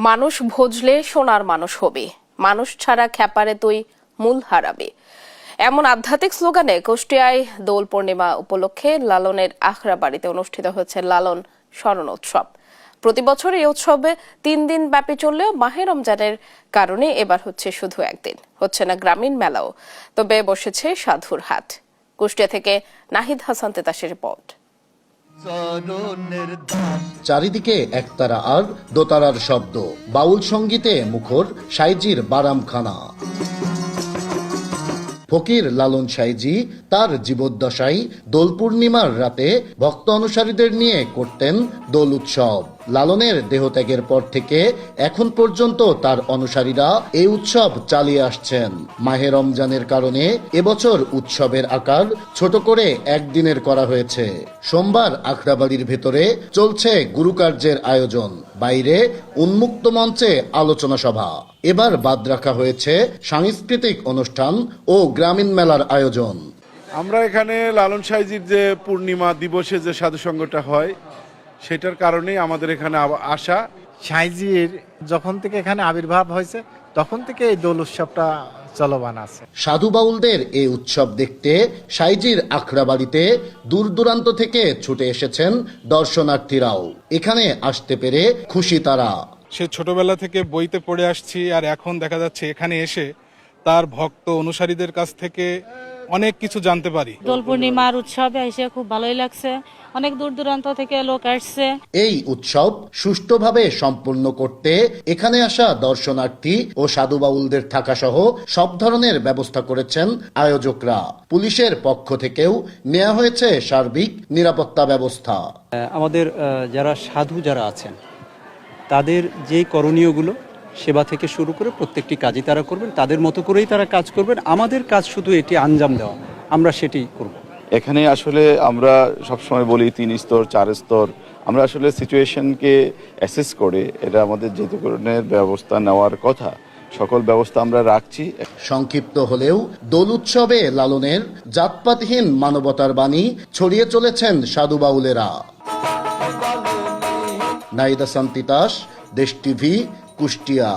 মানুষ ভজলে সোনার মানুষ হবে, মানুষ ছাড়া খ্যাপারে তুই মূল হারাবে। এমন আধ্যাত্মিক স্লোগানে কুষ্টিয়ায় দোল পূর্ণিমা উপলক্ষে লালনের আখড়া বাড়িতে অনুষ্ঠিত হয়েছে লালন স্মরণ উৎসব। প্রতি বছর এই উৎসবে ৩ দিন ব্যাপী চললেও মাহে রমজানের কারণে এবার হচ্ছে শুধু একদিন, হচ্ছে না গ্রামীণ মেলাও, তবে বসেছে সাধুর হাট। কুষ্টিয়া থেকে নাহিদ হাসান তেতাসের রিপোর্ট। চারিদিকে একতারা আর দোতারার শব্দ, বাউল সঙ্গীতে মুখর সাইজির বারামখানা। ফকির লালন সাইজি তার জীবদ্দশায় দোল পূর্ণিমার রাতে ভক্ত অনুসারীদের নিয়ে করতেন দোল উৎসব। লালনের দেহত্যাগের পর থেকে এখন পর্যন্ত তার অনুসারীরা এই উৎসব চালিয়ে আসছেন। মাহে রমজানের কারণে এবছর উৎসবের আকার ছোট করে একদিনের করা হয়েছে। সোমবার আখড়াবাড়ির ভেতরে চলছে গুরুকার্যের আয়োজন, বাইরে উন্মুক্ত মঞ্চে আলোচনা সভা। এবার বাদ রাখা হয়েছে সাংস্কৃতিক অনুষ্ঠান ও গ্রামীণ মেলার আয়োজন। আমরা এখানে লালন সাইজির যে পূর্ণিমা দিবসে যে সাধুসঙ্গটা হয় সেটার কারণেই আমাদের এখানে আসা। সাইজির যখন থেকে এখানে আবির্ভাব হয়েছে তখন থেকে এই দোল উৎসবটা চলমান আছে। সাধু বাউলদের এই উৎসব দেখতে সাইজির আখড়া বাড়িতে দূর দূরান্ত থেকে ছুটে এসেছেন দর্শনার্থীরাও। এখানে আসতে পেরে খুশি তারা। সে ছোটবেলা থেকে বইতে পড়ে আসছি, আর এখন দেখা যাচ্ছে এখানে এসে তার ভক্ত অনুসারীদের কাছ থেকে অনেক কিছু জানতে পারি। দোল পূর্ণিমার উৎসবে এসে খুব ভালোই লাগছে, অনেক দূর দূরান্ত থেকে লোক আসছে। এই উৎসব সুষ্ঠুভাবে সম্পূর্ণ করতে এখানে আসা দর্শনার্থী ও সাধু বাউলদের থাকা সহ সব ধরনের ব্যবস্থা করেছেন আয়োজকরা। পুলিশের পক্ষ থেকেও নেওয়া হয়েছে সার্বিক নিরাপত্তা ব্যবস্থা। আমাদের যারা সাধু যারা আছেন তাদের যে করণীয়গুলো সেবা থেকে শুরু করে প্রত্যেকটি কাজই তারা করবেন, তাদের মতো করেই তারা কাজ করবেন। আমাদের কাজ শুধু এটি আঞ্জাম দেওয়া, আমরা সেটি করব। এখানে আসলে আমরা সবসময় বলি 3 স্তর 4 স্তর, আমরা আসলে সিচুয়েশনকে অ্যাসেস করে এটা আমাদের যে ধরনের ব্যবস্থা নেওয়ার কথা সকল ব্যবস্থা আমরা রাখছি। সংক্ষিপ্ত হলেও দোল উৎসবে লালনের জাতপাতহীন মানবতার বাণী ছড়িয়ে চলেছেন সাধু বাউলেরা। নাহিদ হাসান তিতাস, দেশ টিভি, কুষ্টিয়া।